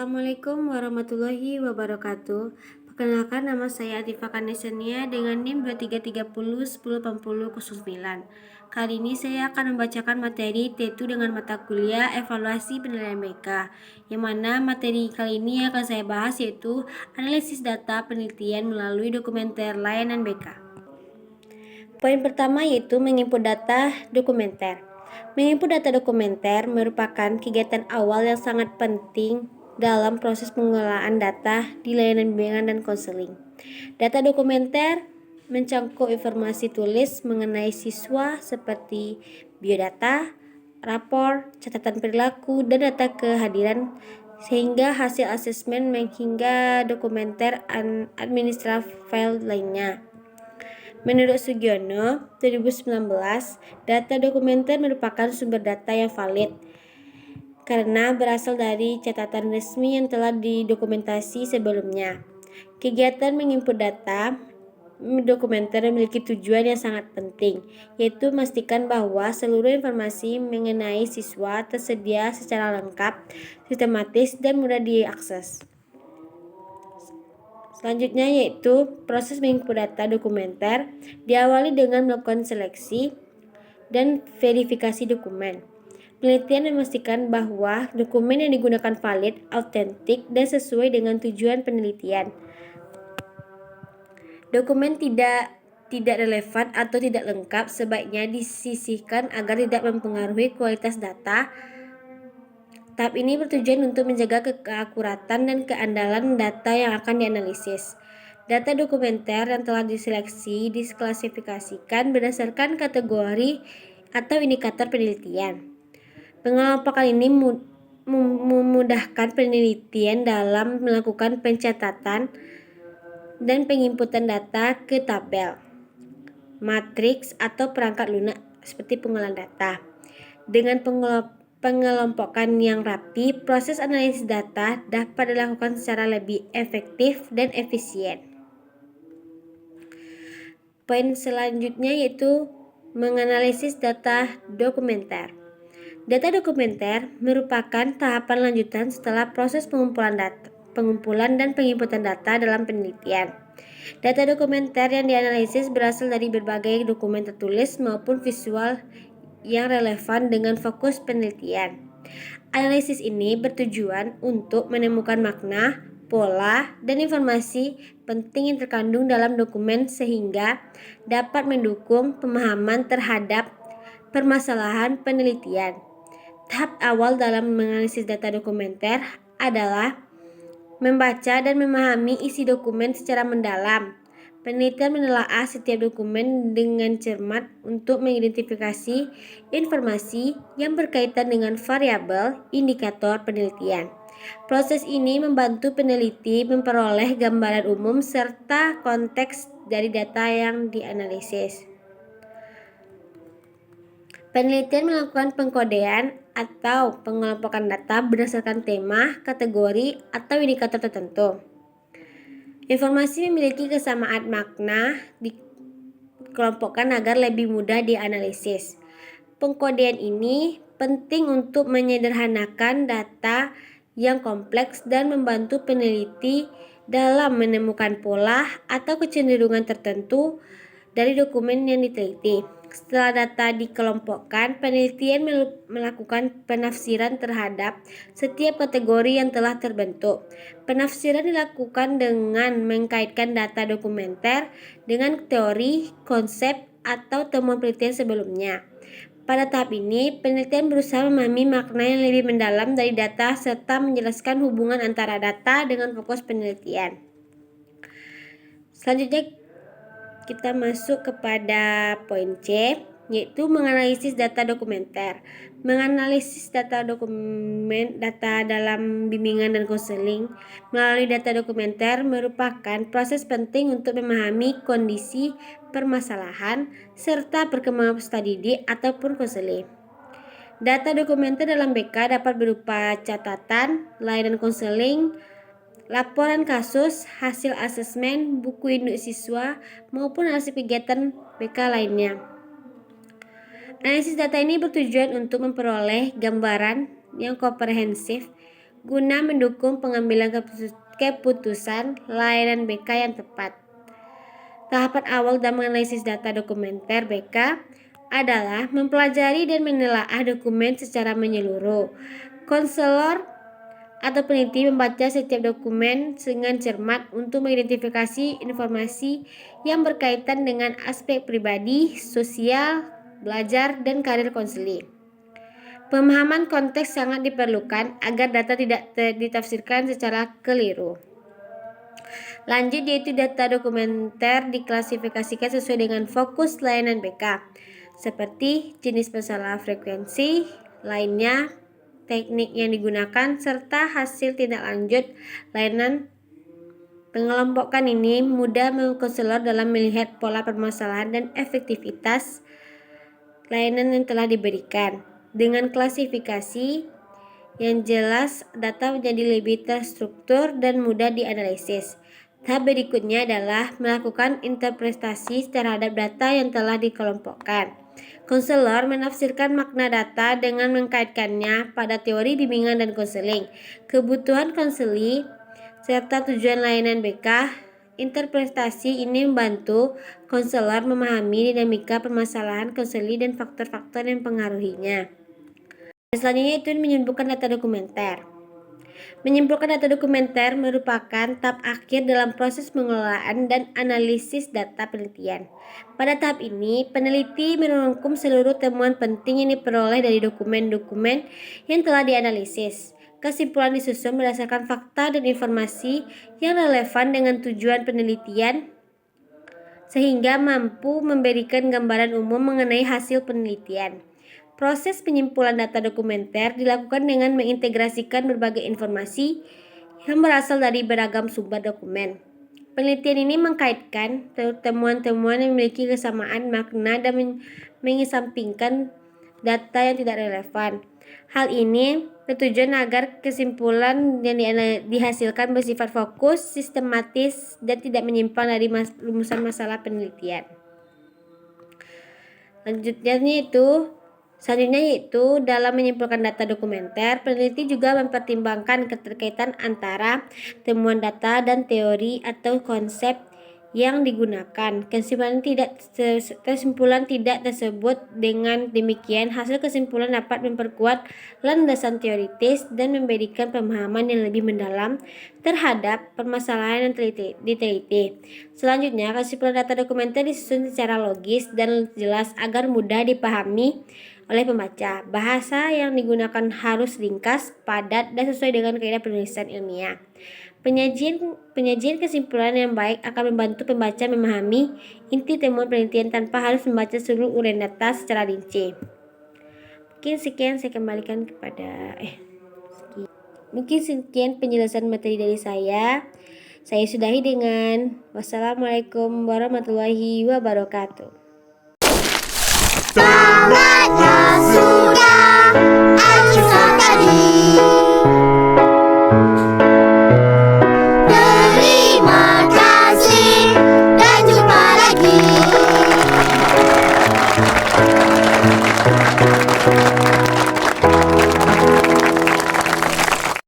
Assalamualaikum warahmatullahi wabarakatuh. Perkenalkan, nama saya Atifa Kanesania dengan NIM 2330108009. Kali ini saya akan membacakan materi T2 dengan mata kuliah Evaluasi Penilaian BK, yang mana materi kali ini akan saya bahas yaitu analisis data penelitian melalui dokumenter layanan BK. Poin pertama yaitu menginput data dokumenter. Menginput data dokumenter merupakan kegiatan awal yang sangat penting dalam proses pengelolaan data di layanan bimbingan dan konseling. Data dokumenter mencangkup informasi tulis mengenai siswa seperti biodata, rapor, catatan perilaku, dan data kehadiran sehingga hasil asesmen hingga dokumenter administratif file lainnya. Menurut Sugiono, 2019, data dokumenter merupakan sumber data yang valid karena berasal dari catatan resmi yang telah didokumentasi sebelumnya. Kegiatan menginput data dokumenter memiliki tujuan yang sangat penting, yaitu memastikan bahwa seluruh informasi mengenai siswa tersedia secara lengkap, sistematis, dan mudah diakses. Selanjutnya yaitu proses menginput data dokumenter diawali dengan melakukan seleksi dan verifikasi dokumen. Penelitian memastikan bahwa dokumen yang digunakan valid, autentik, dan sesuai dengan tujuan penelitian. Dokumen tidak relevan atau tidak lengkap sebaiknya disisihkan agar tidak mempengaruhi kualitas data. Tahap ini bertujuan untuk menjaga keakuratan dan keandalan data yang akan dianalisis. Data dokumenter yang telah diseleksi diklasifikasikan berdasarkan kategori atau indikator penelitian. Pengelompokan ini memudahkan penelitian dalam melakukan pencatatan dan penginputan data ke tabel, matriks, atau perangkat lunak seperti pengolahan data. Dengan pengelompokan yang rapi, proses analisis data dapat dilakukan secara lebih efektif dan efisien. Poin selanjutnya yaitu menganalisis data dokumenter. Data dokumenter merupakan tahapan lanjutan setelah proses pengumpulan dan penginputan data dalam penelitian. Data dokumenter yang dianalisis berasal dari berbagai dokumen tertulis maupun visual yang relevan dengan fokus penelitian. Analisis ini bertujuan untuk menemukan makna, pola, dan informasi penting yang terkandung dalam dokumen sehingga dapat mendukung pemahaman terhadap permasalahan penelitian. Tahap awal dalam menganalisis data dokumenter adalah membaca dan memahami isi dokumen secara mendalam. Penelitian menelaah setiap dokumen dengan cermat untuk mengidentifikasi informasi yang berkaitan dengan variabel indikator penelitian. Proses ini membantu peneliti memperoleh gambaran umum serta konteks dari data yang dianalisis. Penelitian melakukan pengkodean atau pengelompokan data berdasarkan tema, kategori, atau indikator tertentu. Informasi memiliki kesamaan makna dikelompokkan agar lebih mudah dianalisis. Pengkodean ini penting untuk menyederhanakan data yang kompleks dan membantu peneliti dalam menemukan pola atau kecenderungan tertentu dari dokumen yang diteliti. Setelah data dikelompokkan, penelitian melakukan penafsiran terhadap setiap kategori yang telah terbentuk. Penafsiran dilakukan dengan mengkaitkan data dokumenter dengan teori, konsep, atau temuan penelitian sebelumnya. Pada tahap ini, penelitian berusaha memahami makna yang lebih mendalam dari data serta menjelaskan hubungan antara data dengan fokus penelitian. Selanjutnya kita masuk kepada poin C, yaitu menganalisis data dokumenter. Menganalisis data dalam bimbingan dan konseling melalui data dokumenter merupakan proses penting untuk memahami kondisi permasalahan serta perkembangan peserta didik ataupun konseling. Data dokumenter dalam BK dapat berupa catatan, layanan konseling, laporan kasus, hasil asesmen, buku induk siswa, maupun hasil kegiatan BK lainnya. Analisis data ini bertujuan untuk memperoleh gambaran yang komprehensif guna mendukung pengambilan keputusan layanan BK yang tepat. Tahapan awal dalam menganalisis data dokumenter BK adalah mempelajari dan menelaah dokumen secara menyeluruh. Konselor atau peneliti membaca setiap dokumen dengan cermat untuk mengidentifikasi informasi yang berkaitan dengan aspek pribadi, sosial, belajar, dan karir konseling. Pemahaman konteks sangat diperlukan agar data tidak ditafsirkan secara keliru. Lanjut, yaitu data dokumenter diklasifikasikan sesuai dengan fokus layanan BK, seperti jenis masalah, frekuensi lainnya, teknik yang digunakan, serta hasil tindak lanjut layanan. Pengelompokan ini mudah konselor dalam melihat pola permasalahan dan efektivitas layanan yang telah diberikan. Dengan klasifikasi yang jelas, data menjadi lebih terstruktur dan mudah dianalisis. Tahap berikutnya adalah melakukan interpretasi terhadap data yang telah dikelompokkan. Konselor menafsirkan makna data dengan mengkaitkannya pada teori bimbingan dan konseling, kebutuhan konseling, serta tujuan layanan BK. Interpretasi ini membantu konselor memahami dinamika permasalahan konseling dan faktor-faktor yang mempengaruhinya. Selanjutnya itu menyimpulkan data dokumenter. Menyimpulkan data dokumenter merupakan tahap akhir dalam proses pengelolaan dan analisis data penelitian. Pada tahap ini, peneliti merangkum seluruh temuan penting yang diperoleh dari dokumen-dokumen yang telah dianalisis. Kesimpulan disusun berdasarkan fakta dan informasi yang relevan dengan tujuan penelitian, sehingga mampu memberikan gambaran umum mengenai hasil penelitian. Proses penyimpulan data dokumenter dilakukan dengan mengintegrasikan berbagai informasi yang berasal dari beragam sumber dokumen. Penelitian ini mengkaitkan temuan-temuan yang memiliki kesamaan makna dan mengesampingkan data yang tidak relevan. Hal ini bertujuan agar kesimpulan yang dihasilkan bersifat fokus, sistematis, dan tidak menyimpang dari rumusan masalah penelitian. Selanjutnya yaitu dalam menyimpulkan data dokumenter, peneliti juga mempertimbangkan keterkaitan antara temuan data dan teori atau konsep yang digunakan. Kesimpulan tidak tersebut dengan demikian, hasil kesimpulan dapat memperkuat landasan teoritis dan memberikan pemahaman yang lebih mendalam terhadap permasalahan yang diteliti. Selanjutnya, kesimpulan data dokumenter disusun secara logis dan jelas agar mudah dipahami oleh pembaca. Bahasa yang digunakan harus ringkas, padat, dan sesuai dengan kaidah penulisan ilmiah. Penyajian kesimpulan yang baik akan membantu pembaca memahami inti temuan penelitian tanpa harus membaca seluruh uraian data secara rinci. Mungkin sekian penjelasan materi dari saya. Saya sudahi dengan wassalamualaikum warahmatullahi wabarakatuh. Tamatnya sudah akhir sekali.